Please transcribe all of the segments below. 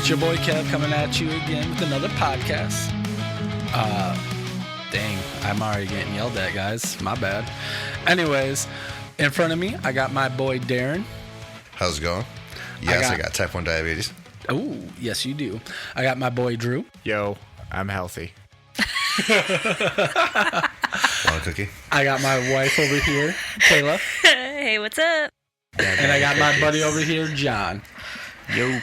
It's your boy Kev coming at you again with another podcast. Dang, I'm already getting yelled at, guys. My bad. Anyways, in front of me, I got my boy Darren. How's it going? Yes, I got type 1 diabetes. Oh, yes, you do. I got my boy Drew. Yo, I'm healthy. Want a cookie? I got my wife over here, Kayla. Hey, what's up? And I got my buddy over here, John. Yo.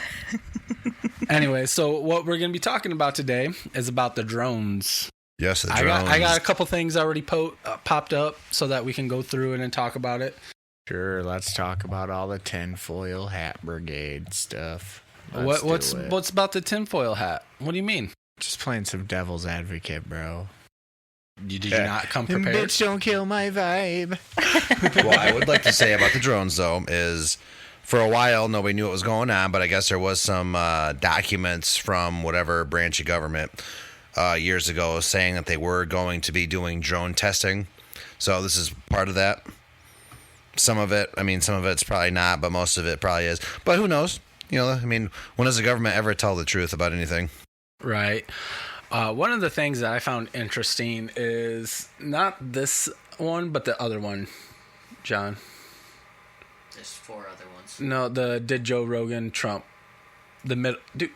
Anyway, so what we're going to be talking about today is about the drones. Yes, the drones. I got a couple things already popped up so that we can go through it and talk about it. Sure, let's talk about all the tinfoil hat brigade stuff. What's about the tinfoil hat? What do you mean? Just playing some devil's advocate, bro. Did you not come prepared? Bitch, don't kill my vibe. What I would like to say about the drones, though, is for a while nobody knew what was going on, but I guess there was some documents from whatever branch of government years ago saying that they were going to be doing drone testing. So this is part of that. Some of it's probably not, but most of it probably is. But who knows? When does the government ever tell the truth about anything? Right. One of the things that I found interesting is not this one, but the other one, John. There's 4 other ones. No, did Joe Rogan Trump. The middle. Dude.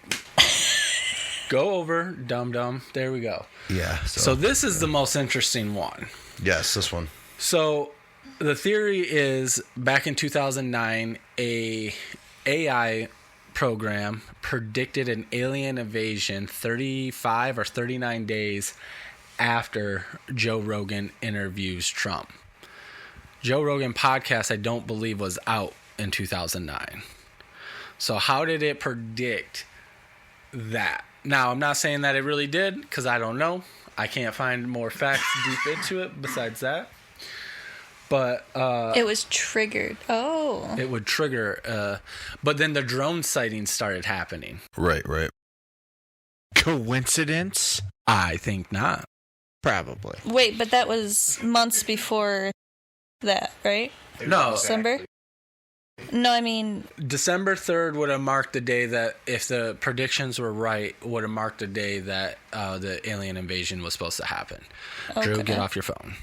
Go over, dum-dum. There we go. Yeah. So this is the most interesting one. Yes, this one. So the theory is back in 2009, a AI program predicted an alien invasion 35 or 39 days after Joe Rogan interviews Trump. Joe Rogan podcast, I don't believe, was out in 2009. So how did it predict that? Now, I'm not saying that it really did, because I don't know. I can't find more facts deep into it besides that. But It was triggered. Oh. it would trigger. But then the drone sightings started happening. Right. Coincidence? I think not. Probably. Wait, but that was months before that, right? No. December? No, I mean... December 3rd would have marked the day that, if the predictions were right, would have marked the day that the alien invasion was supposed to happen. Drew, Okay. get off your phone.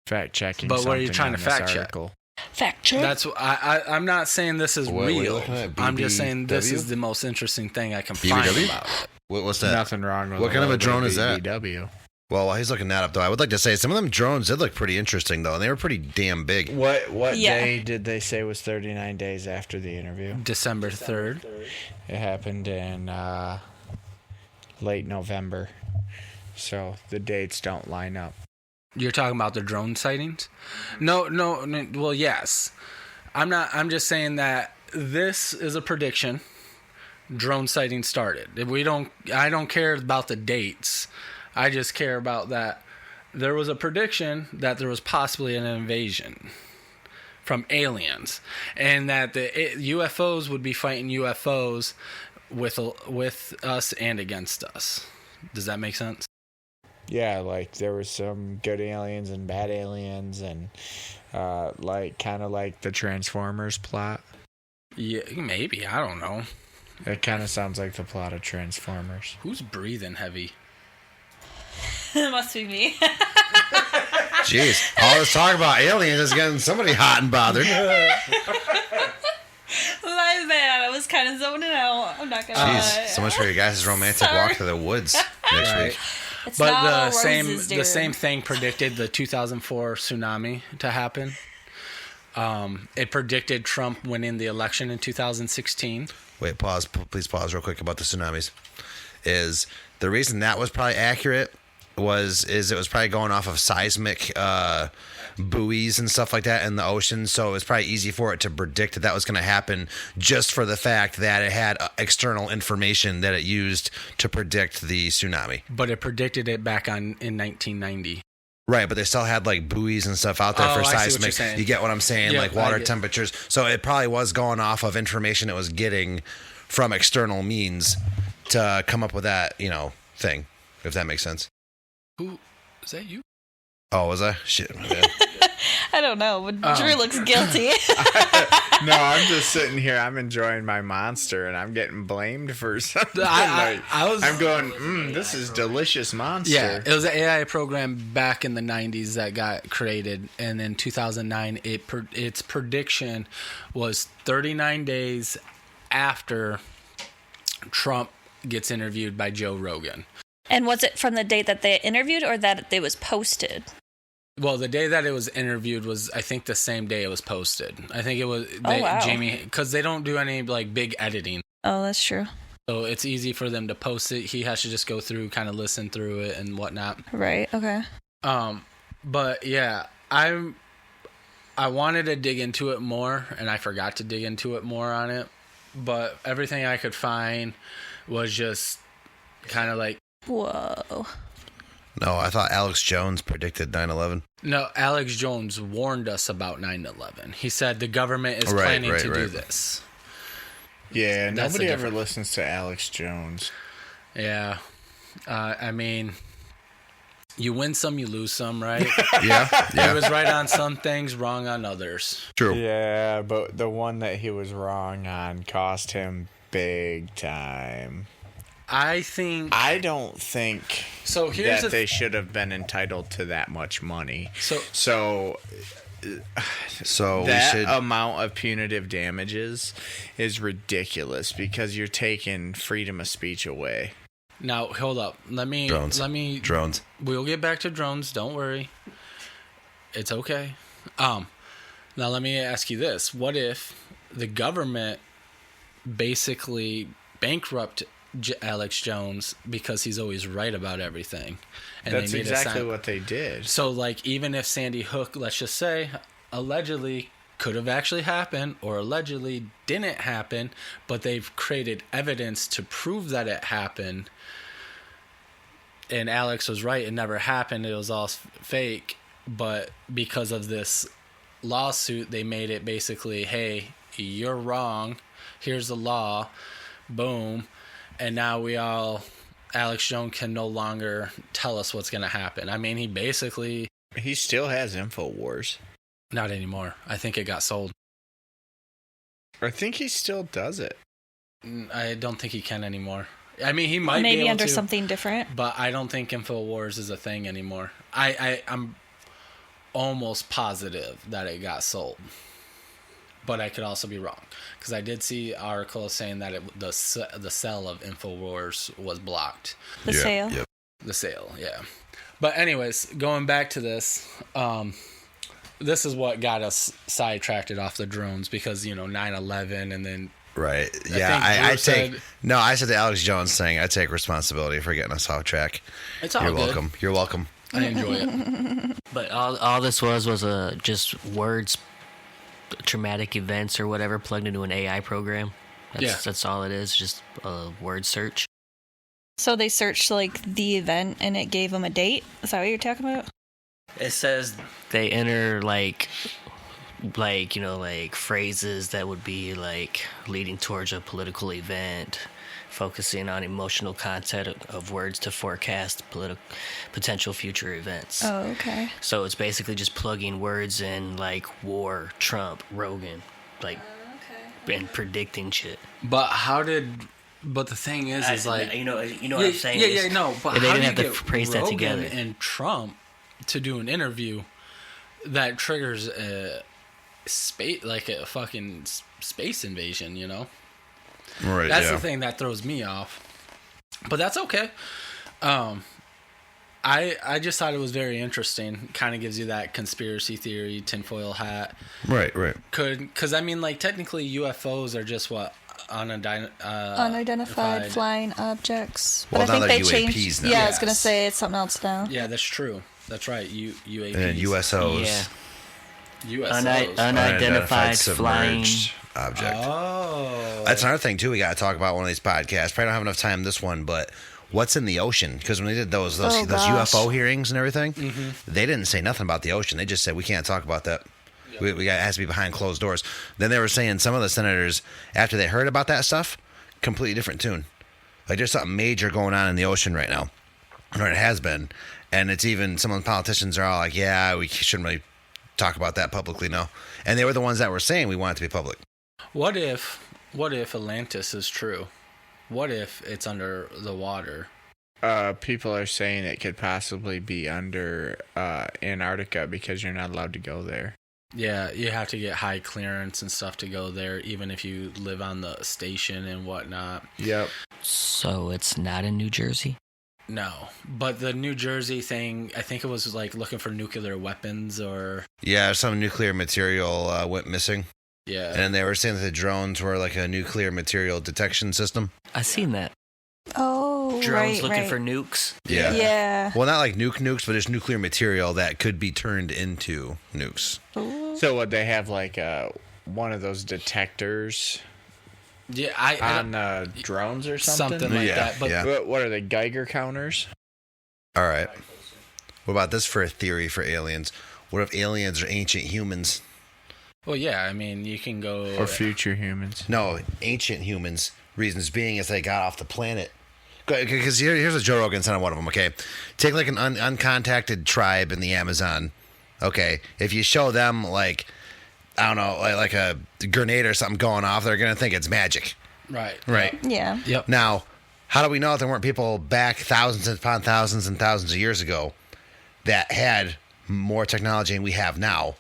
Fact checking. But what are you trying something to on this fact check? article. Fact check. That's I'm not saying this is What are you real. looking at, I'm just saying this BBW? is the most interesting thing I can find BBW? about it. What's that? Nothing wrong with What kind of a logo drone is that? BBW. Well, while he's looking that up, though, I would like to say some of them drones did look pretty interesting, though, and they were pretty damn big. What Yeah. day did they say was 39 days after the interview? December 3rd. It happened in late November. So the dates don't line up. You're talking about the drone sightings? No. Well, yes. I'm just saying that this is a prediction. Drone sightings started. I don't care about the dates. I just care about that there was a prediction that there was possibly an invasion from aliens, and that the UFOs would be fighting UFOs with us and against us. Does that make sense? Yeah, like there was some good aliens and bad aliens, and kind of like the Transformers plot. Yeah, maybe. I don't know. It kind of sounds like the plot of Transformers. Who's breathing heavy? It must be me. Jeez, all this talk about aliens is getting somebody hot and bothered. My bad. I was kind of zoning out. I'm not gonna lie. Jeez, so much for your guys' romantic Sorry. walk to the woods next Right. week. It's But not all the roses, the Darren. same thing predicted the 2004 tsunami to happen. It predicted Trump winning the election in 2016. Wait, please pause real quick about the tsunamis. Is the reason that was probably accurate is it was probably going off of seismic buoys and stuff like that in the ocean, so it was probably easy for it to predict that was going to happen just for the fact that it had external information that it used to predict the tsunami. But it predicted it back in 1990. Right, but they still had like buoys and stuff out there Oh, for I see what you're seismic. saying. You get what I'm saying? Yeah, like I water get it. temperatures. So it probably was going off of information it was getting from external means to come up with that, thing, if that makes sense. Who is that? You? Oh, was I? Shit. My bad. I don't know, but Drew looks guilty. No, I'm just sitting here. I'm enjoying my monster, and I'm getting blamed for something. I'm going, this is delicious monster. Yeah, it was an AI program back in the 90s that got created, and in 2009, its prediction was 39 days after Trump gets interviewed by Joe Rogan. And was it from the date that they interviewed or that it was posted? Well, the day that it was interviewed was, I think, the same day it was posted. I think it was wow. Jamie, because they don't do any like big editing, Oh, that's true. so it's easy for them to post it. He has to just go through, kind of listen through it and whatnot. Right, okay. But yeah, I wanted to dig into it more, and I forgot to dig into it more on it. But everything I could find was just kind of like, Whoa. No, I thought Alex Jones predicted 9/11. no, Alex Jones warned us about 9/11. He said the government is planning to do this. Yeah, That's the nobody ever difference. listens to Alex Jones. Yeah. I mean, you win some, you lose some, right? Yeah, He was right on some things, wrong on others. true. Yeah, but the one that he was wrong on cost him big time. I think. I don't think So here's that the they should have been entitled to that much money. So So So we that should. amount of punitive damages is ridiculous because you're taking freedom of speech away. now hold up. Drones. Drones. We'll get back to drones. Don't worry. It's okay. Now let me ask you this: what if the government basically bankrupt Alex Jones because he's always right about everything? And That's they need to exactly sign- what they did. So, like, even if Sandy Hook, let's just say, allegedly could have actually happened or allegedly didn't happen, but they've created evidence to prove that it happened, and Alex was right, it never happened, it was all fake, but because of this lawsuit, they made it basically, hey, you're wrong, here's the law, boom, and now Alex Jones can no longer tell us what's going to happen. I mean, he basically... He still has InfoWars. Not anymore. I think it got sold. I think he still does it. I don't think he can anymore. I mean, he might be Maybe able under to, something different. but I don't think InfoWars is a thing anymore. I'm almost positive that it got sold, but I could also be wrong because I did see articles saying that the sale of InfoWars was blocked. The sale. Yep. The sale, yeah. But anyways, going back to this, this is what got us sidetracked off the drones because 9/11 and then. Right. think Yeah. I Drew take. said- No, I said the Alex Jones thing. I take responsibility for getting us off track. It's all You're good. welcome. You're welcome. I enjoy it. But all this was just words, traumatic events or whatever plugged into an AI program. That's all it is, just a word search. So they searched like the event and it gave them a date. Is that what you're talking about? It says they enter like phrases that would be like leading towards a political event, focusing on emotional content of words to forecast potential future events. Oh, okay. So it's basically just plugging words in like war, Trump, Rogan, like, and predicting shit. But the thing is like you know what I'm saying? Yeah, no. But they how didn't do have you to get phrase that Rogan together. and Trump to do an interview that triggers a fucking space invasion? Right. That's yeah. the thing that throws me off. But that's okay. I just thought it was very interesting. Kind of gives you that conspiracy theory tinfoil hat. Right. Because I mean, like technically UFOs are just what Unidentified flying objects. Well, But I now think they they're changed. UAPs now. Yeah, I was gonna Yes. say it's something else now. Yeah, that's true. That's right. UAPs. And then USOs. Yeah. USOs. Unidentified flying. submerged object. Oh. That's another thing too. We got to talk about one of these podcasts. Probably don't have enough time this one, but what's in the ocean? Because when they did those Oh, gosh. UFO hearings and everything, they didn't say nothing about the ocean. They just said we can't talk about that. We got, it has to be behind closed doors. Then they were saying some of the senators, after they heard about that stuff, completely different tune. Like there's something major going on in the ocean right now, or it has been, and it's even some of the politicians are all like, "Yeah, we shouldn't really talk about that publicly, no. And they were the ones that were saying we want it to be public. What if Atlantis is true? What if it's under the water? People are saying it could possibly be under Antarctica because you're not allowed to go there. Yeah, you have to get high clearance and stuff to go there, even if you live on the station and whatnot. Yep. So it's not in New Jersey? No, but the New Jersey thing, I think it was like looking for nuclear weapons or... Yeah, some nuclear material went missing. Yeah. And they were saying that the drones were like a nuclear material detection system. I seen that. Oh, Drones right, looking right. for nukes. Yeah. Yeah. Well, not like nukes, but just nuclear material that could be turned into nukes. Ooh. So would they have like one of those detectors Yeah, on drones or something? something like Yeah, that. But yeah. What are they, Geiger counters? All right. What about this for a theory for aliens? What if aliens are ancient humans? well, yeah, I mean, you can go... Or future humans? No, ancient humans. Reasons being is they got off the planet. Because here's a Joe Rogan said on one of them, okay? Take like an uncontacted tribe in the Amazon, okay? If you show them like, I don't know, like a grenade or something going off, they're going to think it's magic. Right. Right. Yeah. Yep. Now, how do we know that there weren't people back thousands upon thousands and thousands of years ago that had more technology than we have now?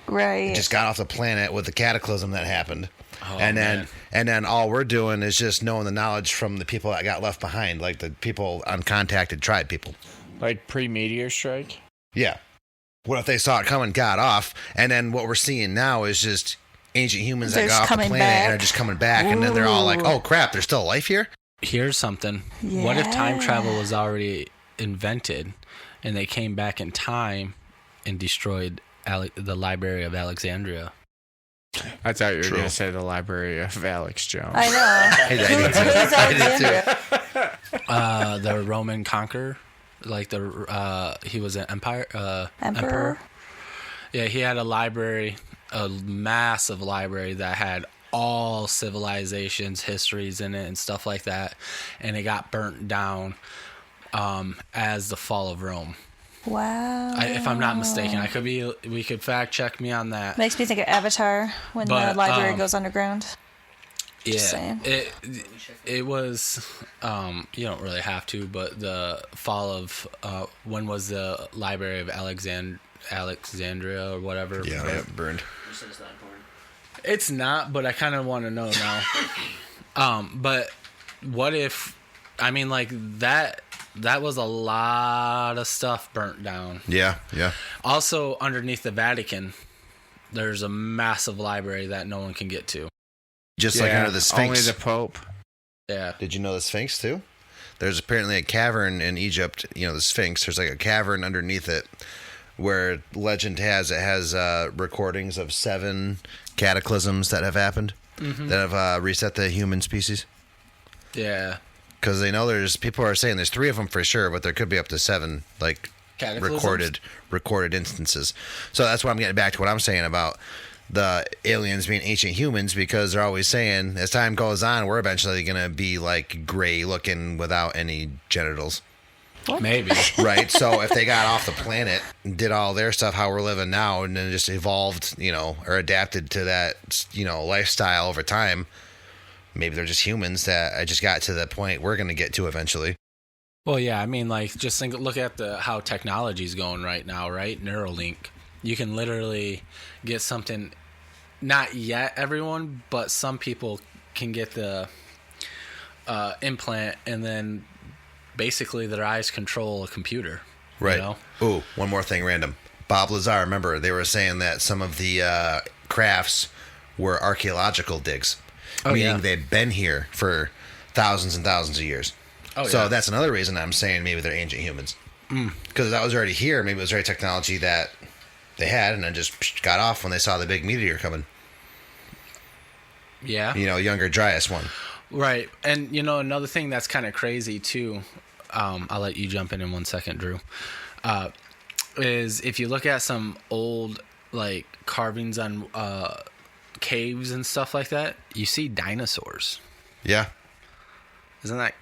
Right. Just got off the planet with the cataclysm that happened. Oh, and man. then all we're doing is just knowing the knowledge from the people that got left behind, like the people uncontacted tribe people. Like pre-meteor strike? Yeah. What if they saw it coming, got off, and then what we're seeing now is just ancient humans They're that got just off the coming planet and back. are just coming back, and then they're all like, Ooh. "Oh crap, there's still life here." Here's something. What if time Yeah. travel was already invented and they came back in time and destroyed the Library of Alexandria? I thought you were True. going to say the Library of Alex Jones. I know. Hey, I did too. Who's I did too. Alexandria? The Roman conqueror, like he was an emperor. Emperor? Yeah, he had a library, a massive library that had all civilizations, histories in it, and stuff like that, and it got burnt down as the fall of Rome. Wow. If I'm not mistaken, I could be. We could fact check me on that. Makes me think of Avatar when But, the library goes underground. Yeah, saying. it was. You don't really have to, but the fall of when was the Library of Alexandria or whatever? Yeah, burned. It's not, but I kind of want to know now. But what if? I mean, like that. That was a lot of stuff burnt down. Yeah, yeah. Also, underneath the Vatican, there's a massive library that no one can get to. Just like under the Sphinx. Only the Pope. Yeah. Did you know the Sphinx too? There's apparently a cavern in Egypt. You know the Sphinx. There's like a cavern underneath it, where legend has recordings of 7 cataclysms that have happened that have reset the human species. Yeah. Because they know people are saying there's 3 of them for sure, but there could be up to 7 like Cataclysms? recorded instances. So that's why I'm getting back to what I'm saying about the aliens being ancient humans, because they're always saying as time goes on, we're eventually gonna be like gray looking without any genitals. Maybe. Right. So if they got off the planet and did all their stuff how we're living now, and then just evolved, or adapted to that, lifestyle over time, maybe they're just humans that just got to the point we're going to get to eventually. Well, yeah. I mean, like, just look at how technology's going right now, right? Neuralink. You can literally get something. Not yet, everyone, but some people can get the implant, and then basically their eyes control a computer. Right. You know? Ooh, one more thing random. Bob Lazar, remember, they were saying that some of the crafts were archaeological digs. Oh, meaning yeah. they've been here for thousands and thousands of years. Oh, so yeah. that's another reason I'm saying maybe they're ancient humans. Because that was already here. Maybe it was already technology that they had and then just got off when they saw the big meteor coming. Yeah. Younger Dryas one. Right. And, another thing that's kind of crazy, too, I'll let you jump in 1 second, Drew, is if you look at some old, like, carvings on caves and stuff like that, you see dinosaurs. Yeah. Isn't that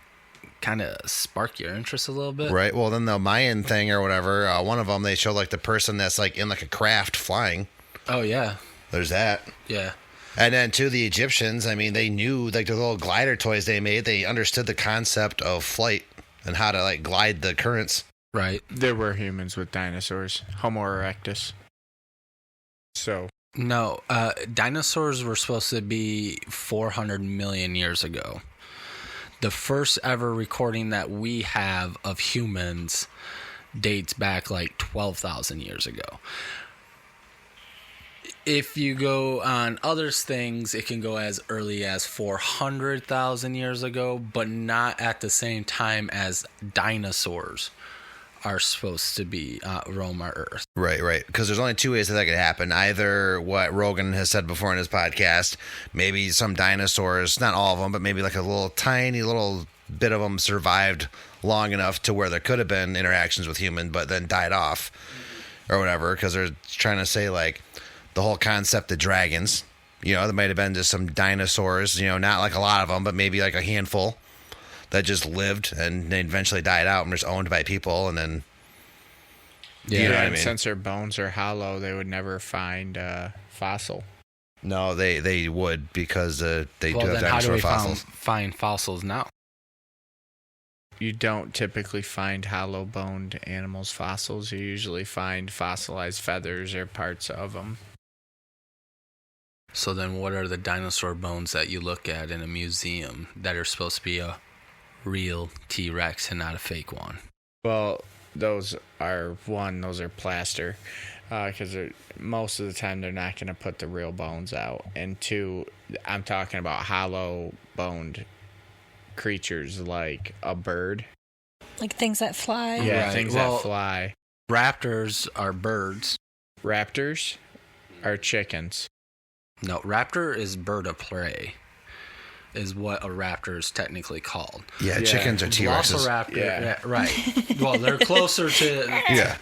kind of spark your interest a little bit. Right. Well, then the Mayan thing or whatever, one of them, they show like the person that's like in like a craft flying. Oh, yeah. There's that. Yeah. And then to the Egyptians, I mean, they knew like the little glider toys they made, they understood the concept of flight and how to like glide the currents. Right. There were humans with dinosaurs, Homo erectus. So. No, dinosaurs were supposed to be 400 million years ago. The first ever recording that we have of humans dates back like 12,000 years ago. If you go on other things, it can go as early as 400,000 years ago, but not at the same time as dinosaurs are supposed to be roam our Earth. Right. Because there's only two ways that could happen. Either what Rogan has said before in his podcast, maybe some dinosaurs, not all of them, but maybe like a little tiny little bit of them survived long enough to where there could have been interactions with human, but then died off or whatever. Because they're trying to say like the whole concept of dragons, there might have been just some dinosaurs, not like a lot of them, but maybe like a handful that just lived and they eventually died out and was owned by people, and then you know what I mean? Since their bones are hollow, they would never find a fossil. No, they would, because they do have then how do dinosaur we fossils. find fossils now? You don't typically find hollow-boned animals' fossils. You usually find fossilized feathers or parts of them. So then what are the dinosaur bones that you look at in a museum that are supposed to be a real T-Rex and not a fake one? Well, those are plaster, because most of the time they're not going to put the real bones out. And two, I'm talking about hollow-boned creatures like a bird. Like things that fly? Yeah, right. things that fly. Raptors are birds. Raptors are chickens. No, raptor is bird of prey, is what a raptor is technically called. Yeah, chickens are T-Rexes. Velociraptor, yeah, right. Well, they're closer to... Yeah.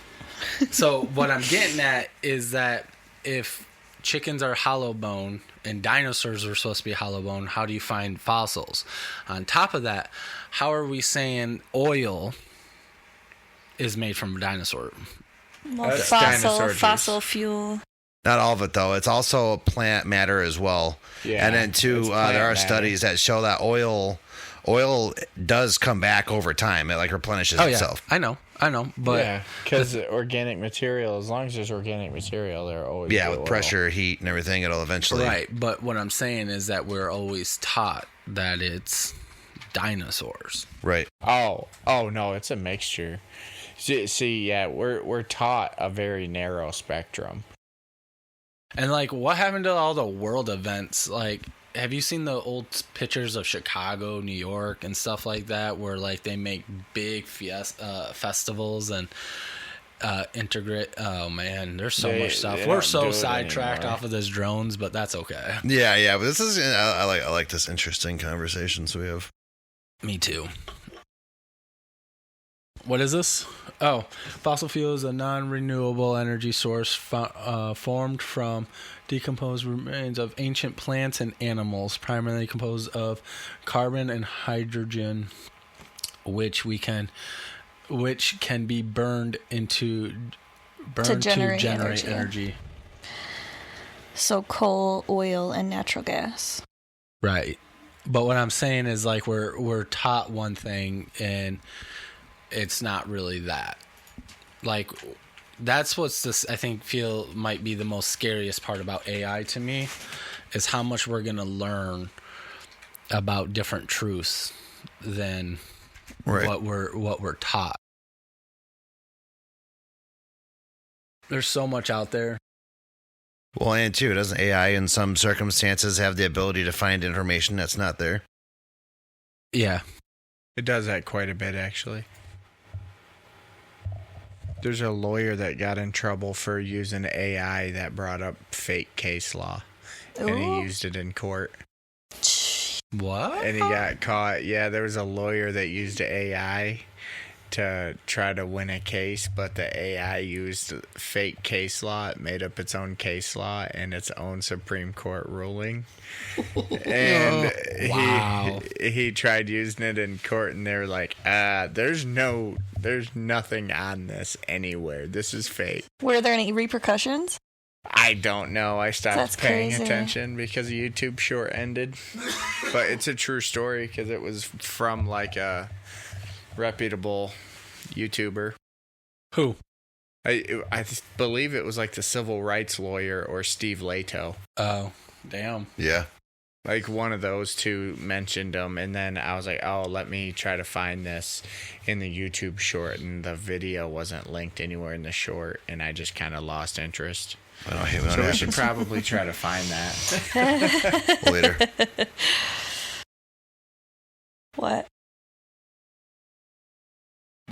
So what I'm getting at is that if chickens are hollow bone and dinosaurs are supposed to be hollow bone, how do you find fossils? On top of that, how are we saying oil is made from a dinosaur? Well, dinosaur fossil fuel. Not all of it, though. It's also plant matter as well. Yeah, and then, too, there are matter. studies that show that oil does come back over time. It, like, replenishes itself. I know. But yeah, because organic material, as long as there's organic material, there always Yeah, with pressure, heat, and everything, it'll eventually... Right, but what I'm saying is that we're always taught that it's dinosaurs. Right. Oh, no, it's a mixture. See, yeah, we're taught a very narrow spectrum. And, like, what happened to all the world events? Like, have you seen the old pictures of Chicago, New York, and stuff like that, where, like, they make big festivals and integrate? Oh, man, there's so much stuff. We're so sidetracked off of this drones, but that's okay. Yeah, but this is... I like this interesting conversation we have. Me too. What is this? Oh, fossil fuel is a non-renewable energy source formed from decomposed remains of ancient plants and animals, primarily composed of carbon and hydrogen, which can be burned to generate energy. So coal, oil, and natural gas. Right. But what I'm saying is, like, we're taught one thing and it's not really that. Like, that's what's this, I think, might be the most scariest part about AI to me, is how much we're going to learn about different truths than what we're taught. There's so much out there. Well, and too, doesn't AI in some circumstances have the ability to find information that's not there? Yeah. It does that quite a bit, actually. There's a lawyer that got in trouble for using AI that brought up fake case law. Ooh. And he used it in court. What? And he got caught. Yeah, there was a lawyer that used AI to try to win a case, but the AI used fake case law. It made up its own case law and its own Supreme Court ruling. And Wow. he tried using it in court, and they were like, there's nothing on this anywhere. This is fake. Were there any repercussions? I don't know. I stopped That's paying crazy. attention because YouTube short ended. But it's a true story because it was from like a reputable YouTuber. Who? I believe it was like the civil rights lawyer or Steve Leto. Oh, damn. Yeah. Like one of those two mentioned him, and then I was like, oh, let me try to find this in the YouTube short, and the video wasn't linked anywhere in the short, and I just kind of lost interest. I hate when So that we should happens. probably try to find that. Later. What?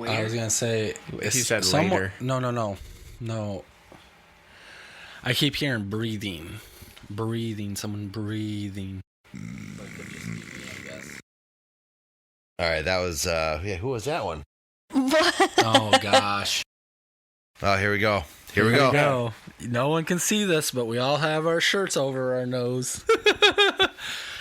I was gonna say. He said someone- later. No. I keep hearing breathing. Someone breathing. All right, that was who was that one? Oh gosh. Oh, here we go. Here we go. No one can see this, but we all have our shirts over our nose.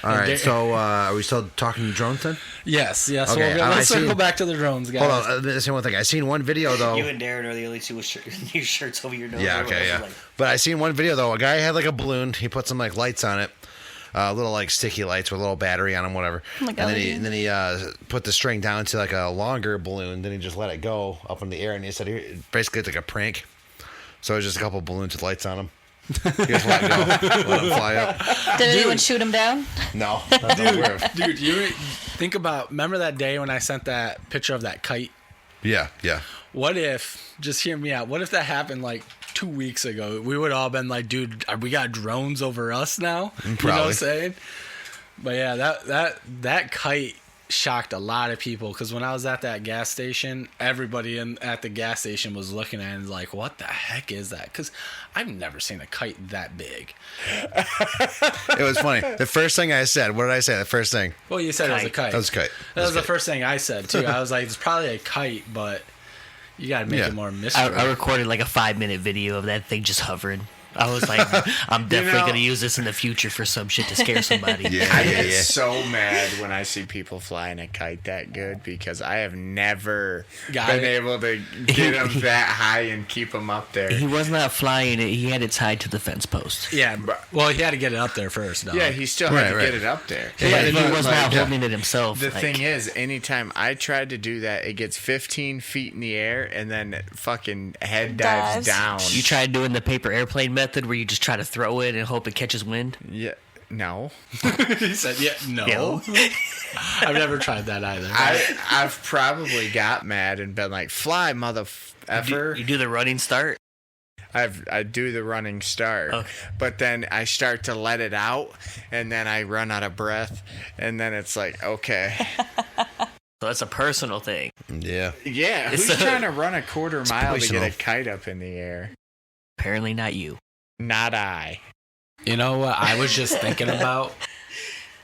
All right, so are we still talking drones then? Yes. Okay, Let's I circle see- back to the drones, guys. Hold on, this is one thing. I seen one video though. You and Darren are the only two with your shirts over your nose. Yeah, or okay, whatever, yeah. like- But I seen one video though. A guy had like a balloon. He put some like lights on it, little like sticky lights with a little battery on them, whatever. Oh my and God. then he put the string down to like a longer balloon. Then he just let it go up in the air, and he said basically it's like a prank. So it was just a couple balloons with lights on them. He just let it go, let them fly up. Did anyone shoot him down? No, that's not weird. Dude, you think about. Remember that day when I sent that picture of that kite? Yeah. What if? Just hear me out. What if that happened like 2 weeks ago? We would all been like, dude, we got drones over us now. You know what Probably. I'm saying? But yeah, that kite shocked a lot of people because when I was at that gas station, everybody at the gas station was looking at it and like, what the heck is that? Because I've never seen a kite that big. It was funny. The first thing I said, what did I say? The first thing. Well, you said it was a kite. That was kite. That was the first thing I said too. I was like, it's probably a kite, but you got to make Yeah. it more mystery. I recorded like a 5-minute video of that thing just hovering. I was like, I'm definitely know- gonna use this in the future for some shit to scare somebody. I get so mad when I see people flying a kite that good because I have never Got been it. able to get them that high and keep them up there. He was not flying it. He had it tied to the fence post. Yeah, well, he had to get it up there first. Dog. Yeah, he still had to Right. get it up there. But he But, was like, not holding it himself. The like- thing is, anytime I tried to do that, it gets 15 feet in the air and then fucking head dives Dives. down. You tried doing the paper airplane method where you just try to throw it and hope it catches wind? Yeah, no. He said, "Yeah, no." No. I've never tried that either. I've probably got mad and been like, "Fly, mother effer!" You do the running start? I do the running start, Okay. but then I start to let it out, and then I run out of breath, and then it's like, okay, So that's a personal thing. Yeah. yeah, who's It's a- trying to run a quarter mile to get personal. a kite up in the air? Apparently not you. Not I. You know what I was just thinking about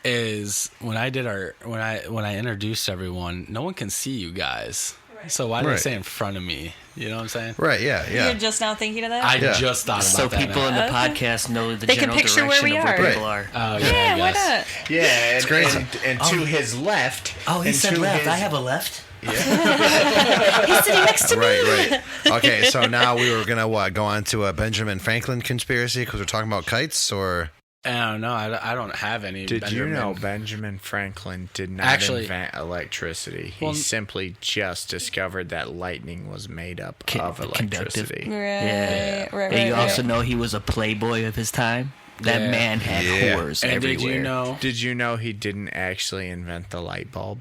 is when I did when I introduced everyone, no one can see you guys. So why did they Right. say in front of me? You know what I'm saying? Right. Yeah. You're just now thinking of that? I Yeah. just thought about So that. people in now. the podcast know the They can general picture where direction we of where are. people are. Oh, yeah, I why guess. not? Yeah, and, crazy. and to his left. Oh, he and said to left. his- I have a left. He's sitting next to me. Right. Okay, so now we were gonna go on to a Benjamin Franklin conspiracy because we're talking about kites, or I don't know. I don't have any. Did you know Benjamin- Benjamin Franklin did not Actually- invent electricity? He Well- simply just discovered that lightning was made up of Conductive. electricity. Yeah. Right. And you also know he was a playboy of his time. That Yeah. man had Yeah. whores And everywhere. did you know? Did you know he didn't actually invent the light bulb?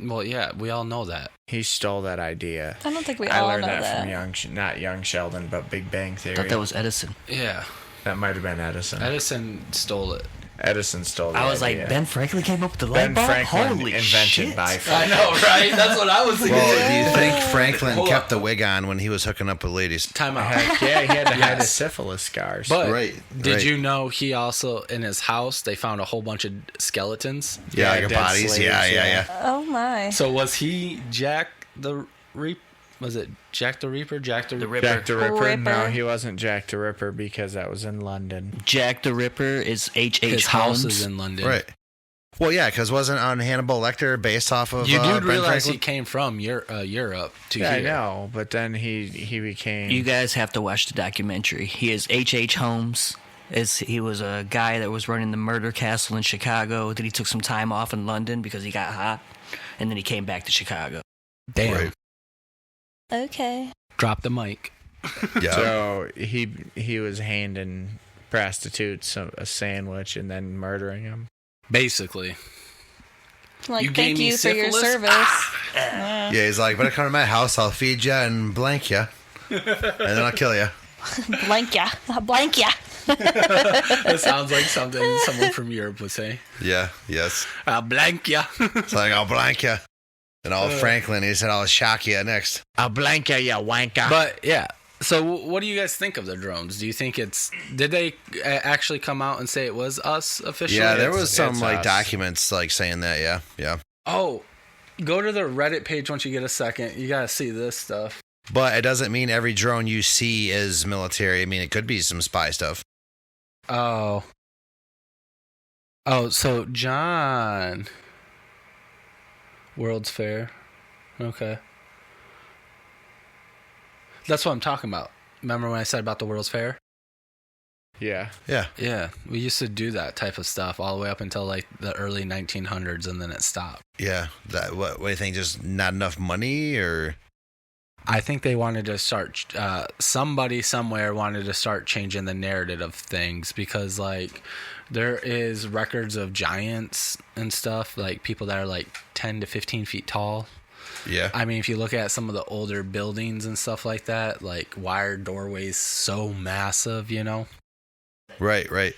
Well, yeah, we all know that. He stole that idea. I don't think we I all learned know that, that. from not Young Sheldon, but Big Bang I Theory. thought that was Edison. Yeah, That might have been Edison. Edison stole it. Edison stole the I was idea. like, Ben Franklin came up with the light Ben bulb? Franklin Holy invented shit. by I know, right? That's what I was thinking. well, do you think Franklin Hold kept on. the wig on when he was hooking up with ladies? Time out. Heck yeah, he had to hide his Yes. syphilis scars. But Right, did right. you know he also in his house they found a whole bunch of skeletons? Yeah, like dead bodies. slaves, Yeah. Oh my. So was he Jack the Was it Jack the Reaper? Jack the Reaper. Jack the Ripper? Ripper. No, he wasn't Jack the Ripper because that was in London. Jack the Ripper is H.H. His house Holmes. is in London. Right. Well, yeah, because wasn't on Hannibal Lecter based off of You do Ben realize Franklin? he came from Europe to Yeah, here. I know, but then he became. You guys have to watch the documentary. He is H.H. Holmes. He was a guy that was running the murder castle in Chicago. Then he took some time off in London because he got hot, and then he came back to Chicago. Damn. Right. Okay. Drop the mic. Yeah. So he was handing prostitutes a sandwich and then murdering them. Basically. Like, You gave thank me you for your syphilis? service. Yeah, he's like, better come to my house. I'll feed you and blank you. And then I'll kill you. Blank ya. Blank ya. That sounds like something someone from Europe would say. Yeah, yes. Blank ya. It's like, I'll blank you. And all Franklin, he said, I'll shock you next. I'll blank you, wanker. But yeah. So what do you guys think of the drones? Do you think did they actually come out and say it was us officially? Yeah, there was some it's like us. documents like saying that. Yeah, yeah. Oh, go to the Reddit page once you get a second. You gotta see this stuff. But it doesn't mean every drone you see is military. I mean, it could be some spy stuff. Oh, so John, World's Fair. Okay. That's what I'm talking about. Remember when I said about the World's Fair? Yeah. Yeah. Yeah, we used to do that type of stuff all the way up until like the early 1900s, and then it stopped. Yeah. What do you think? Just not enough money or? I think they wanted to start, somebody somewhere wanted to start changing the narrative of things, because like there is records of giants and stuff, like people that are like 10 to 15 feet tall. Yeah. I mean, if you look at some of the older buildings and stuff like that, like wired doorways, so massive, you know? Right, right.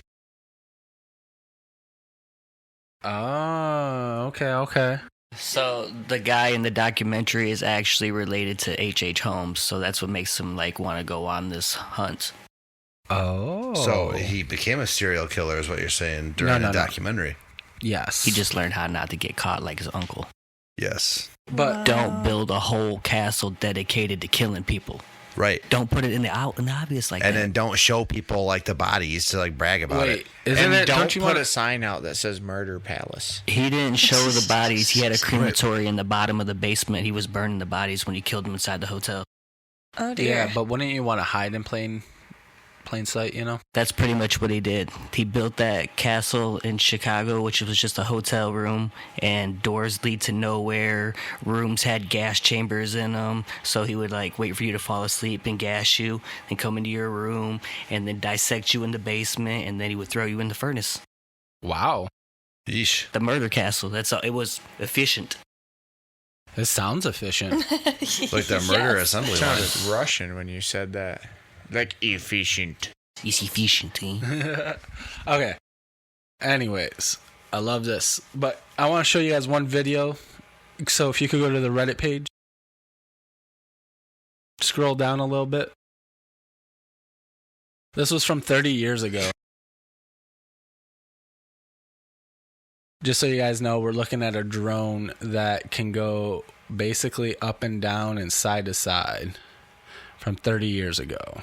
Oh, okay. So the guy in the documentary is actually related to H.H. Holmes, so that's what makes him like want to go on this hunt. Oh. So he became a serial killer, is what you're saying, during No. the documentary. Yes. He just learned how not to get caught like his uncle. Yes. But Don't build a whole castle dedicated to killing people. Right. Don't put it in the obvious like And that. then don't show people like the bodies to like brag about wait, it. isn't And it? don't you put want a sign out that says Murder Palace. He didn't show the bodies. He had a crematory in the bottom of the basement. He was burning the bodies when he killed them inside the hotel. Oh, dear. Yeah, but wouldn't you want to hide in plain sight? You know. That's pretty much what he did. He built that castle in Chicago, which was just a hotel room, and doors lead to nowhere. Rooms had gas chambers in them, so he would like wait for you to fall asleep and gas you, and come into your room, and then dissect you in the basement, and then he would throw you in the furnace. Wow. Yeesh. The murder castle. That's all. It was efficient. It sounds efficient. Like the murder Yes. assembly It line. sounded Russian when you said that. Like efficient. It's efficient. Eh? Okay. Anyways, I love this, but I want to show you guys one video. So if you could go to the Reddit page, scroll down a little bit. This was from 30 years ago. Just so you guys know, we're looking at a drone that can go basically up and down and side to side from 30 years ago.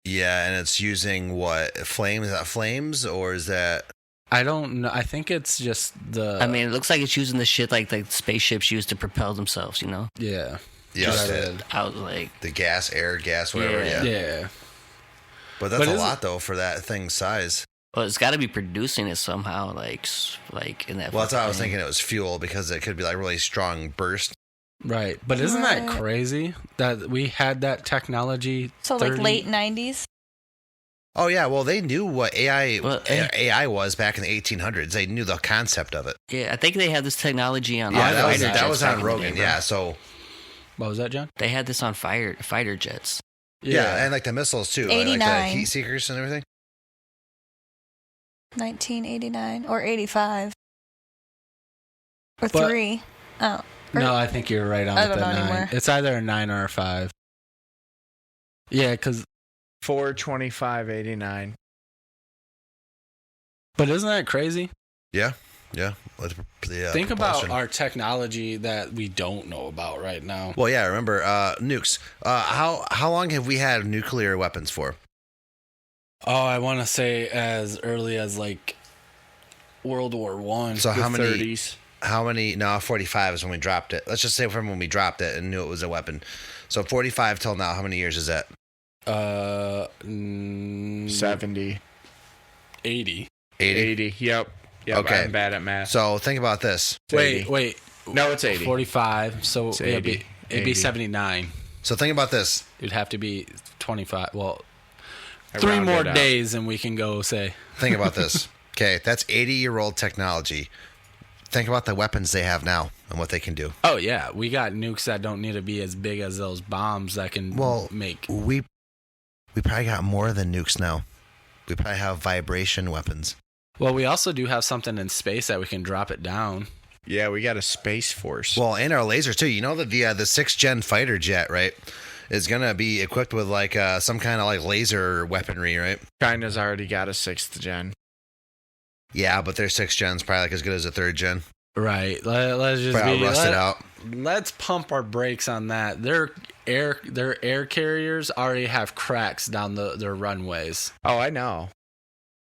Yeah, and it's using what? Flames? Is that flames? Or is that. I don't know. I think it's just the... I mean, it looks like it's using the shit like the spaceships use to propel themselves, you know? Yeah. Yeah, Just I was like, the gas, air, gas, whatever. Yeah. Yeah. Yeah. But that's But a isn't- lot, though, for that thing's size. well, it's got to be producing it somehow, like in that. Well, that's why I was fucking thinking it was fuel, because it could be like really strong burst. Right. But isn't that Right. crazy that we had that technology? So, like, 30 late 90s? Oh, yeah. Well, they knew what AI Well, AI was back in the 1800s. They knew the concept of it. Yeah, I think they had this technology on. Yeah, all that was, fighter that jets was back on in the Rogan. day, bro. Yeah, so. What was that, John? They had this on fighter jets. Yeah. And like the missiles, too. Like the 89. heat seekers and everything. 1989 or 85 or But- 3. Oh, or- No, I think you're right on I with don't the know 9. anymore. It's either a 9 or a 5. Yeah, because... 425.89. But isn't that crazy? Yeah. Yeah. Think about propulsion. our technology that we don't know about right now. Well, yeah. Remember nukes. How long have we had nuclear weapons for? Oh, I want to say as early as like World War One. So how many? 30s. How many? No, 45 is when we dropped it. Let's just say from when we dropped it and knew it was a weapon. So 45 till now. How many years is that? 70. 80. 80. Yep. Okay. I'm bad at math. So think about this. It's 80. Wait. No, it's 80. 45. So It's it'd 80. be, it'd be 79. So think about this. It'd have to be 25. Well, I 3 rounded more out. days and we can go say. Think about this. Okay, that's 80-year-old technology. Think about the weapons they have now and what they can do. Oh yeah, we got nukes that don't need to be as big as those bombs that can make. We probably got more than nukes now. We probably have vibration weapons. Well, we also do have something in space that we can drop it down. Yeah, we got a Space Force. Well, and our lasers too. You know that the 6th gen fighter jet, right, is gonna be equipped with like some kind of like laser weaponry, right? China's already got a 6th gen. Yeah, but their 6th gen's probably like as good as a 3rd gen. Right. Let's just Probably be all rusted out. Let's pump our brakes on that. Their air carriers already have cracks down their runways. Oh, I know.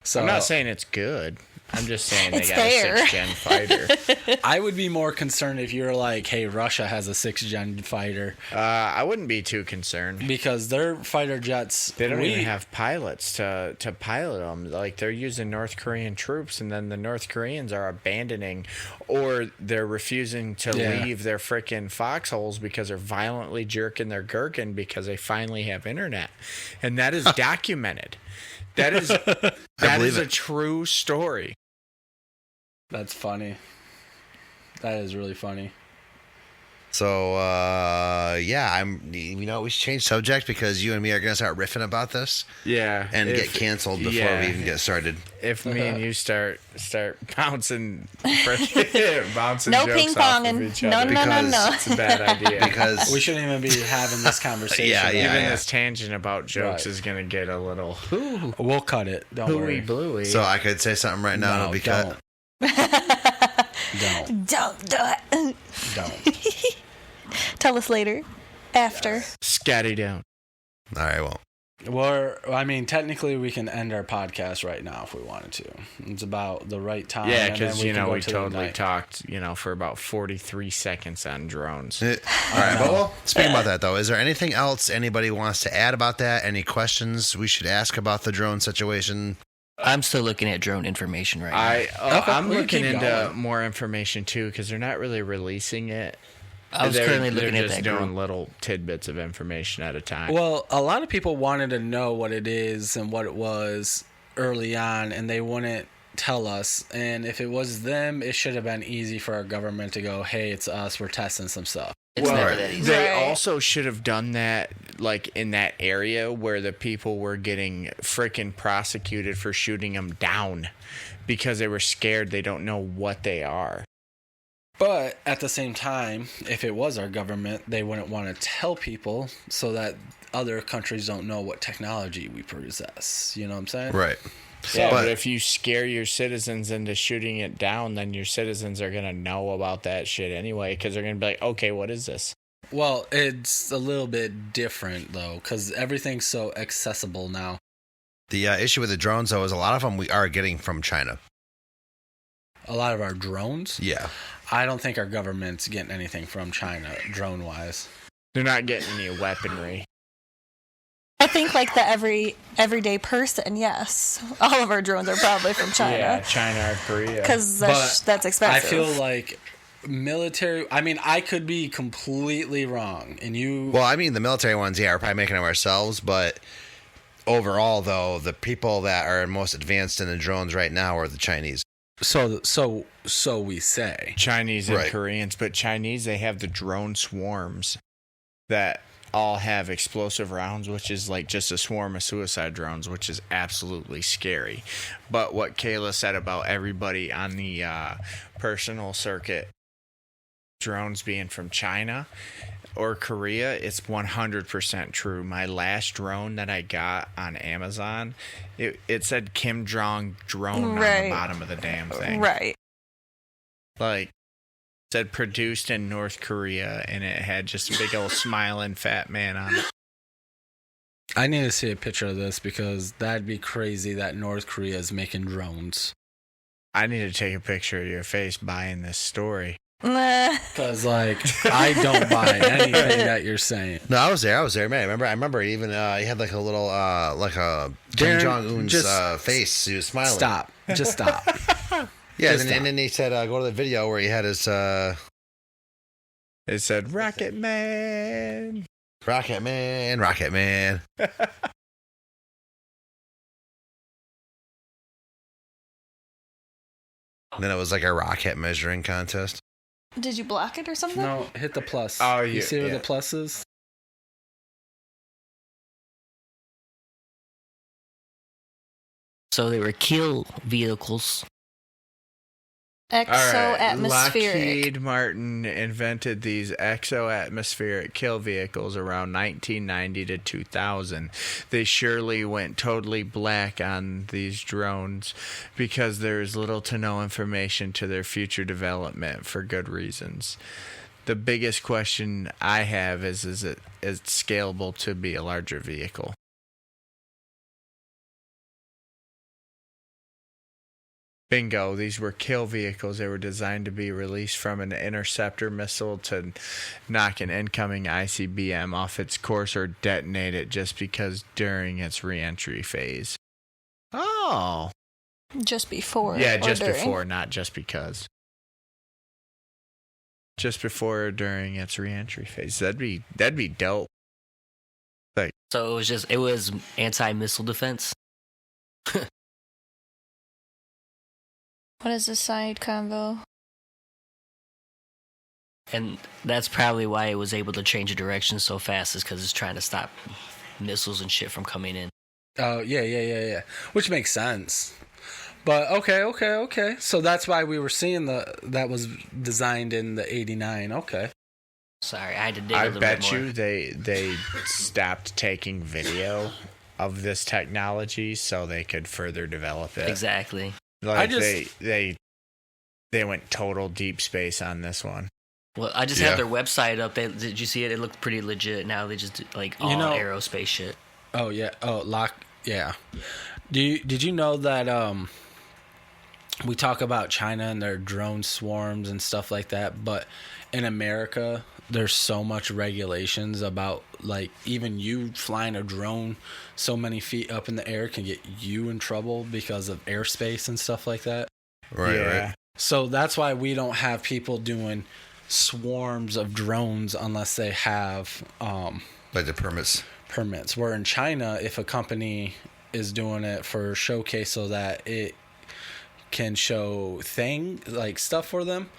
So I'm not saying it's good. I'm just saying they It's got there. a 6th gen fighter. I would be more concerned if you're like, hey, Russia has a 6th gen fighter I wouldn't be too concerned. because their fighter jets. They don't even have pilots to pilot them. Like, they're using North Korean troops, and then the North Koreans are abandoning or they're refusing to Yeah. leave their freaking foxholes because they're violently jerking their gherkin because they finally have internet. And that is documented. That is believe a it. true story. That's funny. That is really funny. So yeah, we should change subject because you and me are gonna start riffing about this Yeah. and get canceled before we even get started. If me and you start bouncing bouncing No jokes ping off of ponging. each No, other, no, no, no. it's a bad idea. Because We shouldn't even be having this conversation. Yeah, yeah. Even this tangent about jokes Right. is gonna get a little We'll cut it. Don't hooey worry. bluey. so I could say something right now and it'll be cut. Don't. Don't do it. Don't. Tell us later. After. Scatty down. All right, well. I mean, technically, we can end our podcast right now if we wanted to. It's about the right time. Yeah, and then because can go we to the totally night. talked for about 43 seconds on drones. All right, but well, speaking about that though, is there anything else anybody wants to add about that? Any questions we should ask about the drone situation? I'm still looking at drone information right now. I'm we can looking keep into going. more information too because they're not really releasing it. I was currently looking they're at just that doing group. little tidbits of information at a time. Well, a lot of people wanted to know what it is and what it was early on, and they wouldn't tell us. And if it was them, it should have been easy for our government to go, hey, it's us, we're testing some stuff. It's never that easy. They Right. also should have done that like in that area where the people were getting freaking prosecuted for shooting them down because they were scared they don't know what they are. But at the same time, if it was our government, they wouldn't want to tell people so that other countries don't know what technology we possess. You know what I'm saying? Right. Yeah, But- but if you scare your citizens into shooting it down, then your citizens are going to know about that shit anyway because they're going to be like, okay, what is this? Well, it's a little bit different, though, because everything's so accessible now. The issue with the drones though is a lot of them we are getting from China. A lot of our drones, Yeah. I don't think our government's getting anything from China, drone-wise. They're not getting any weaponry. I think like the everyday person, yes. All of our drones are probably from Yeah, China. China or Korea. Because But that's expensive. I feel like military, I mean, I could be completely wrong, and you... Well, I mean, the military ones, yeah, are probably making them ourselves, but overall, though, the people that are most advanced in the drones right now are the Chinese. So we say. Chinese and Right. Koreans, but Chinese, they have the drone swarms that all have explosive rounds, which is like just a swarm of suicide drones, which is absolutely scary. But what Kayla said about everybody on the personal circuit, drones being from China or Korea, it's 100% true. My last drone that I got on Amazon, it said Kim Jong drone on the Right. bottom of the damn thing. right. like said produced in North Korea, and it had just a big old smiling fat man on it. I need to see a picture of this because that'd be crazy that North Korea is making drones. I need to take a picture of your face buying this story. Because, like, I don't buy anything that you're saying. No, I was there, man. I remember even he had like a little like a Kim Darren, Jong Un's just face. He was smiling. Stop. Just stop. Yeah, Just and then he said, go to the video where he had his It said Rocket Man. Rocket Man, Rocket Man. And then it was like a rocket measuring contest. Did you block it or something? No, hit the plus. Oh, You yeah, see where yeah. the plus is? So they were kill vehicles. Exo-atmospheric. Lockheed Martin invented these exo-atmospheric kill vehicles around 1990 to 2000. They surely went totally black on these drones because there is little to no information to their future development for good reasons. The biggest question I have is it scalable to be a larger vehicle? Bingo, these were kill vehicles. They were designed to be released from an interceptor missile to knock an incoming ICBM off its course or detonate it just because during its reentry phase. Oh. Just before. Yeah, or just during. before, not just because. Just before or during its reentry phase. That'd be dope. Like, So it was anti-missile defense. What is the side convo? And that's probably why it was able to change the direction so fast, is because it's trying to stop missiles and shit from coming in. Oh, yeah. Which makes sense. But okay. So that's why we were seeing that was designed in the 89. Okay. Sorry, I had to dig a I little bet bit more. you they stopped taking video of this technology so they could further develop it. Exactly. Like I just- they went total deep space on this one. Well, I just Yeah. have their website up. Did you see it? It looked pretty legit. Now they just do, like all aerospace shit. Oh, yeah. Oh, yeah. Did you know that we talk about China and their drone swarms and stuff like that, but in America there's so much regulations about, like, even you flying a drone so many feet up in the air can get you in trouble because of airspace and stuff like that. Right. So that's why we don't have people doing swarms of drones unless they have Like the permits. permits. Where in China, if a company is doing it for showcase so that it can show stuff for them,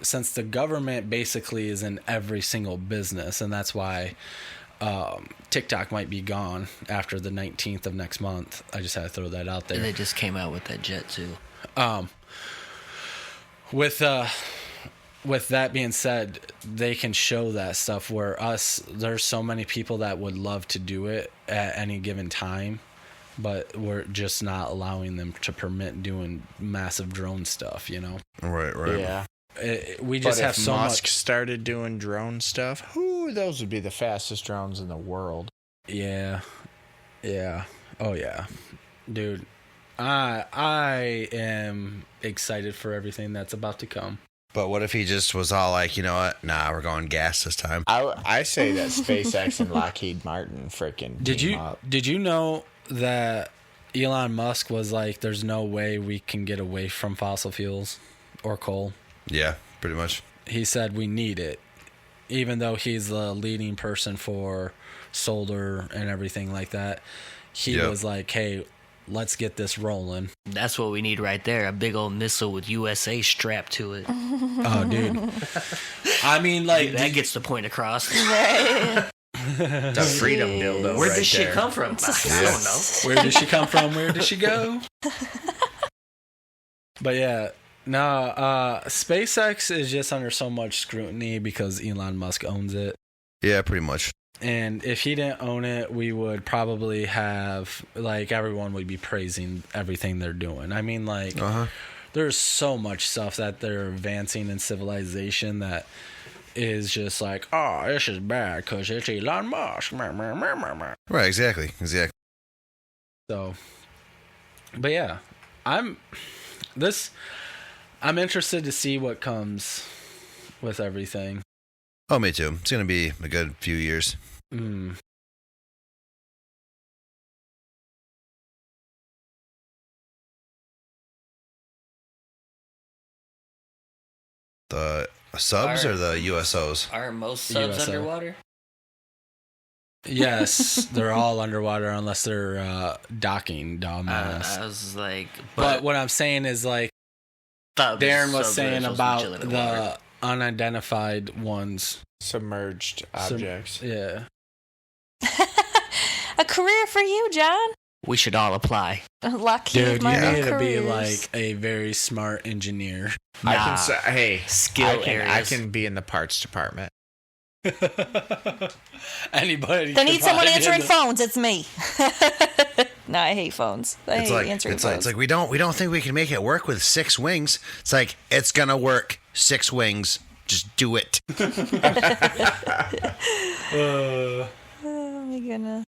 since the government basically is in every single business, and that's why TikTok might be gone after the 19th of next month. I just had to throw that out there. And they just came out with that jet too. With that being said, they can show that stuff, where there's so many people that would love to do it at any given time, but we're just not allowing them to permit doing massive drone stuff, you know? Right. Yeah. We just But have if so Musk much. started doing drone stuff, those would be the fastest drones in the world. Yeah. Oh yeah, dude. I am excited for everything that's about to come. But what if he just was all like, you know what? Nah, we're going gas this time. I say that SpaceX and Lockheed Martin freaking team up. Did you know that Elon Musk was like, there's no way we can get away from fossil fuels or coal? Yeah, pretty much. He said we need it, even though he's the leading person for solar and everything like that. He Yep. was like, hey, let's get this rolling. That's what we need right there. A big old missile with USA strapped to it. Oh, dude. I mean, like, That gets the point across. Right. It's a freedom dildo. Where'd right this shit there. come from? I don't know. where did she come from? Where did she go? But yeah, no, SpaceX is just under so much scrutiny because Elon Musk owns it. Yeah, pretty much. And if he didn't own it, we would probably have, like, everyone would be praising everything they're doing. I mean, like, there's so much stuff that they're advancing in civilization that is just like, oh, this is bad because it's Elon Musk. Right, exactly. So, but yeah, I'm interested to see what comes with everything. Oh, me too. It's going to be a good few years. Mm. The subs or the USOs? Aren't most subs USO. underwater? Yes, they're all underwater unless they're docking, dumbass. I was like, But what I'm saying is, like, Darren was saying about the unidentified ones. Submerged objects. Yeah. A career for you, John. we should all apply. Lockheed Dude, you Martin need to be careers. like a very smart engineer. I Nah. can say, hey, Skill I areas. can be in the parts department. Anybody? They can need someone probably answering do phones. It's me. No, I hate phones. I It's hate like answering it's phones. like we don't think we can make it work with 6 wings. It's like it's gonna work. 6 wings. Just do it. Oh my goodness.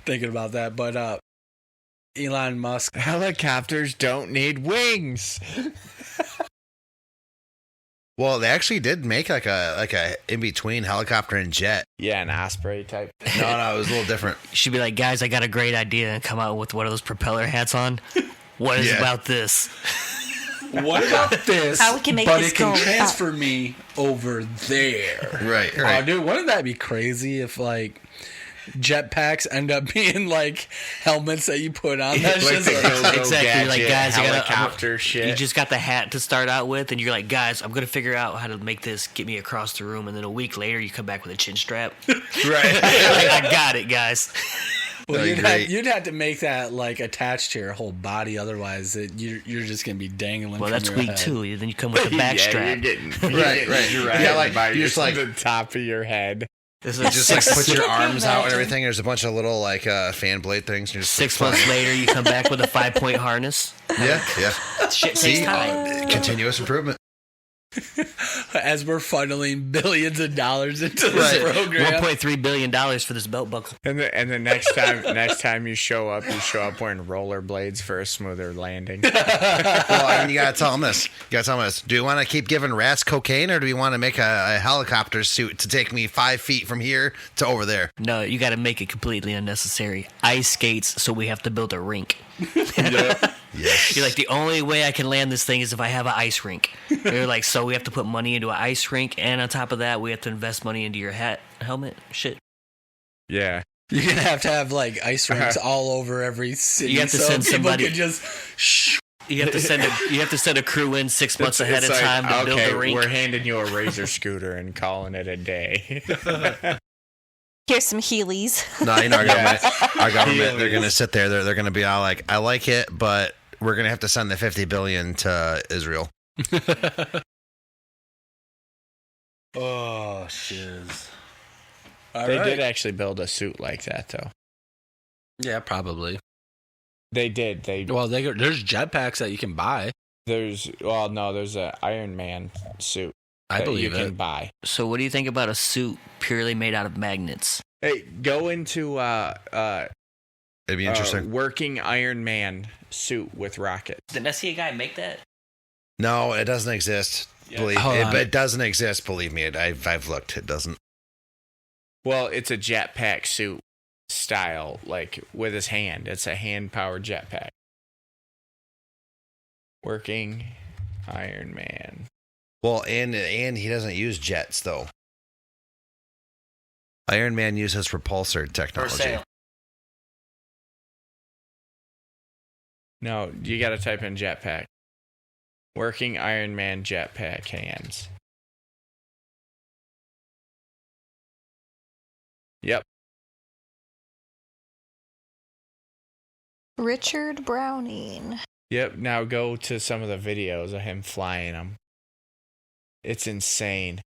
thinking about that, but Elon Musk. Helicopters don't need wings. Well, they actually did make like a in between helicopter and jet. Yeah, an Osprey type. No, it was a little different. You should be like, guys, I got a great idea, and come out with one of those propeller hats on. What is Yeah. about this? What about this? How we can make but this it can go transfer me over there. Right, Oh, dude, wouldn't that be crazy if like jetpacks end up being like helmets that you put on? That's Like just the like, go-go Exactly, like, gadget, guys, I gotta- helicopter shit. You just got the hat to start out with, and you're like, guys, I'm gonna figure out how to make this get me across the room. And then a week later, you come back with a chin strap. right. Like, I got it, guys. well, That'd you'd, be have, great. you'd have to make that like attached to your whole body, otherwise you're just gonna be dangling. Well, from that's your week head. 2. Then you come with the back Yeah, strap. you're getting Right. dragged Yeah, like, by you're just your- like- the top of your head. This You is just like put your Can you arms out and imagine? everything. There's a bunch of little like fan blade things. And you're just 6 months later, you come back with a 5-point harness. Yeah. Shit takes See, time. continuous improvement. As we're funneling billions of dollars into this Right. program. $1.3 billion for this belt buckle. And the next time you show up wearing rollerblades for a smoother landing. Well, I mean, you gotta tell them this. Do you want to keep giving rats cocaine, or do we want to make a helicopter suit to take me 5 feet from here to over there? No, you got to make it completely unnecessary. Ice skates, so we have to build a rink. Yes. You're like, the only way I can land this thing is if I have an ice rink. You're like, so we have to put money into an ice rink, and on top of that, we have to invest money into your hat, helmet, shit. Yeah. You're gonna have to have like ice rinks all over every city. You have to so send people somebody- could just shh. You have to send a crew in 6 months ahead of It's like, time to build okay, the rink. we're handing you a razor scooter and calling it a day. Here's some Heelys. No, you know our government. They're gonna sit there. They're gonna be all like, "I like it, but we're gonna have to send the 50 billion to Israel." Oh shiz. All They right. did actually build a suit like that, though. Yeah, probably. They did. Well, there's jetpacks that you can buy. There's a Iron Man suit I that believe you can it. buy. So what do you think about a suit purely made out of magnets? Hey, go into It'd be interesting. working Iron Man suit with rockets. Didn't I see a guy make that? No, it doesn't exist. Believe Hold on. it doesn't exist. Believe me, I've looked. It doesn't. Well, it's a jetpack suit style, like with his hand. It's a hand-powered jetpack. Working Iron Man. Well, and he doesn't use jets though. Iron Man uses repulsor technology. No, you got to type in jetpack. Working Iron Man jetpack hands. Yep. Richard Browning. Yep. Now go to some of the videos of him flying them. It's insane.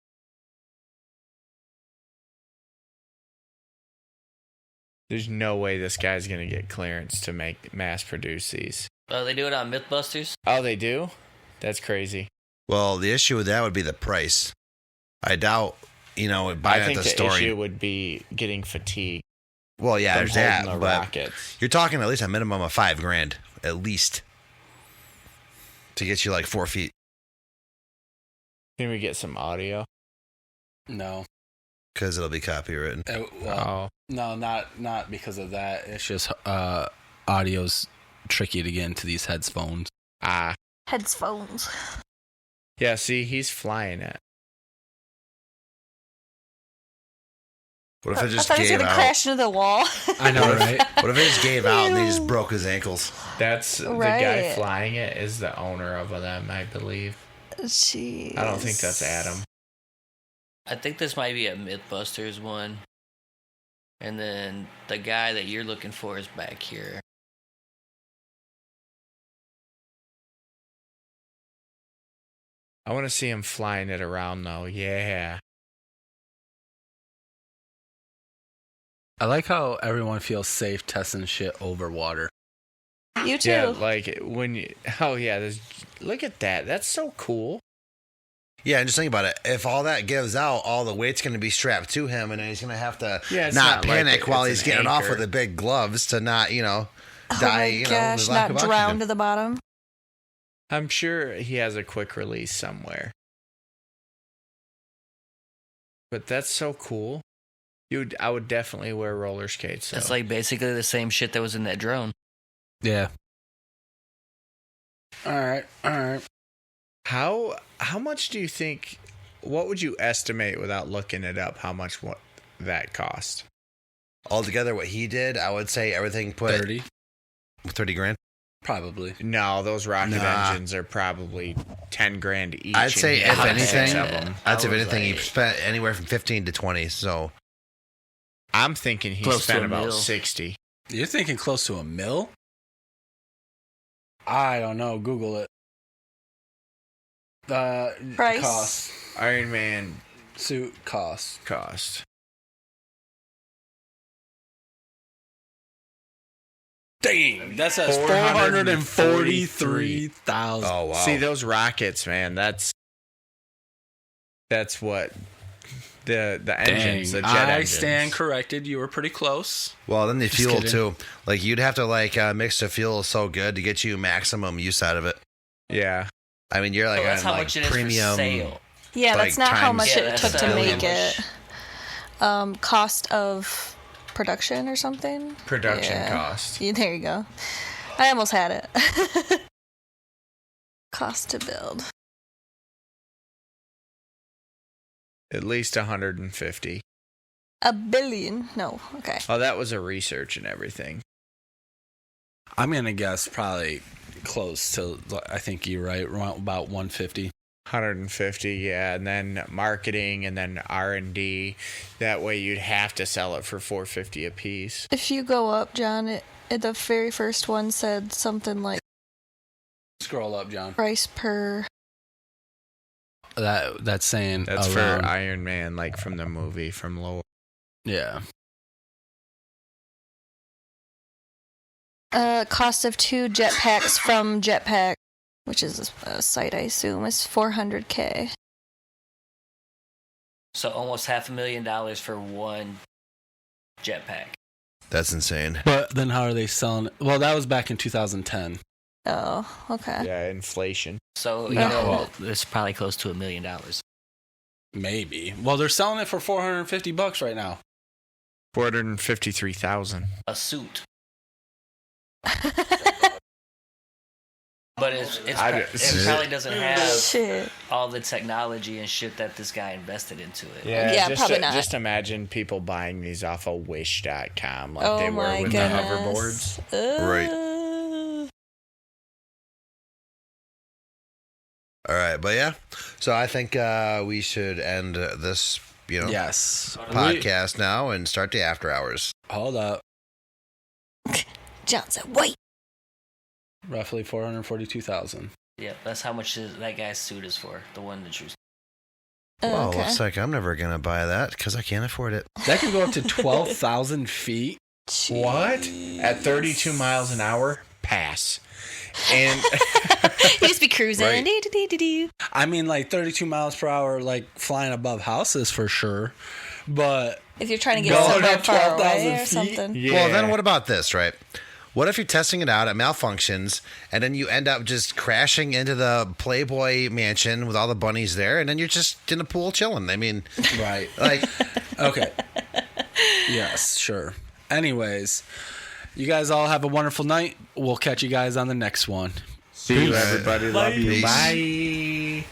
There's no way this guy's going to get clearance to mass produce these. Oh, they do it on MythBusters? Oh, they do? That's crazy. Well, the issue with that would be the price. I doubt, I buying think at the the store. issue would be getting fatigued. Well, yeah, from there's that, holding the but rockets. you're talking at least a minimum of $5,000, at least, to get you like 4 feet. Can we get some audio? No. Because it'll be copywritten. Oh. No, not because of that. It's just audio's tricky to get into these headphones. Ah. Headphones. Yeah, see, he's flying it. What if it I just thought he was gave gonna out? crash into the wall. I know, right? What if it just gave out and he just broke his ankles? That's the Right. guy flying it is the owner of them, I believe. Jeez. I don't think that's Adam. I think this might be a MythBusters one. And then the guy that you're looking for is back here. I want to see him flying it around, though. Yeah. I like how everyone feels safe testing shit over water. You too. Yeah, like when you. Oh, yeah. Look at that. That's so cool. Yeah, and just think about it. If all that gives out, all the weight's going to be strapped to him, and then he's going to have to Yeah, it's not not like panic while it's he's an getting off anchor. with the big gloves to not, Oh die. my gosh, with lack not of drown oxygen. to the bottom. I'm sure he has a quick release somewhere. But that's so cool. I would definitely wear roller skates. That's though. like basically the same shit that was in that drone. Yeah. All right. How much do you think? What would you estimate without looking it up? How much what that cost? Altogether, what he did, I would say everything put 30, $30,000. probably. No, those rocket Nah. engines are probably $10,000 each. I'd say and if he has anything, six of them. I'd say if I was anything, he like- spent anywhere from 15 to 20. So I'm thinking he Close to spent a about mil. 60. You're thinking close to $1 million? I don't know. Google it. Price? Cost. Iron Man Suit cost. cost. Dang, that says 443,000. 443,000. oh wow. See those rockets, man. That's what the engines, the jet I engines. stand corrected. You were pretty close. Well, then the Just fuel kidding. too. Like you'd have to mix the fuel so good to get you maximum use out of it. Yeah. I mean, you're like So that's on how like much it is premium. for sale. Yeah, Like, that's not how times- much Yeah, it that's took to not make how it. Cost of production or something. Production Yeah. cost. Yeah, there you go. I almost had it. Cost to build. At least 150. $1 billion. No, okay. Oh, that was a research and everything. I'm gonna guess probably close to. I think you're right. Around about 150. 150, yeah, and then marketing and then R&D. That way you'd have to sell it for $450 a piece. If you go up, John, the very first one said something like Scroll up, John. price per. That's saying That's around, for Iron Man, like from the movie, from Lower. yeah. Cost of 2 jetpacks from Jetpack, which is a site I assume, is $400K. So almost $500,000 for one jetpack. That's insane. But then how are they selling it? Well, that was back in 2010. Oh, okay. Yeah, inflation. So No. it's probably close to $1 million. Maybe. Well, they're selling it for $450 right now. 453,000. A suit. But it probably doesn't have Shit. all the technology and shit that this guy invested into it. Yeah, probably not. Just imagine people buying these off of Wish.com like Oh they were my with goodness. the hoverboards. Right. All right, but yeah. So I think we should end this, Yes. podcast now and start the after hours. Hold up. John said, wait. Roughly 442,000. Yeah, that's how much that guy's suit is for. The one that you. Well, Okay. looks like I'm never gonna buy that because I can't afford it. That can go up to 12,000 feet. What? At 32 miles an hour? pass. And You just be cruising. Right. Dee-dee-dee-dee-dee. I mean, like 32 miles per hour, like flying above houses for sure. But If you're trying to get Going somewhere at far 12,000 away or feet? something. yeah. Well, then what about this, right? What if you're testing it out, it malfunctions, and then you end up just crashing into the Playboy mansion with all the bunnies there, and then you're just in the pool chilling? I mean, right. like, Okay. Yes, sure. Anyways, you guys all have a wonderful night. We'll catch you guys on the next one. See you, everybody. Love you. Peace. Bye.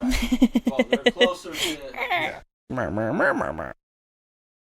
Well, they're closer to...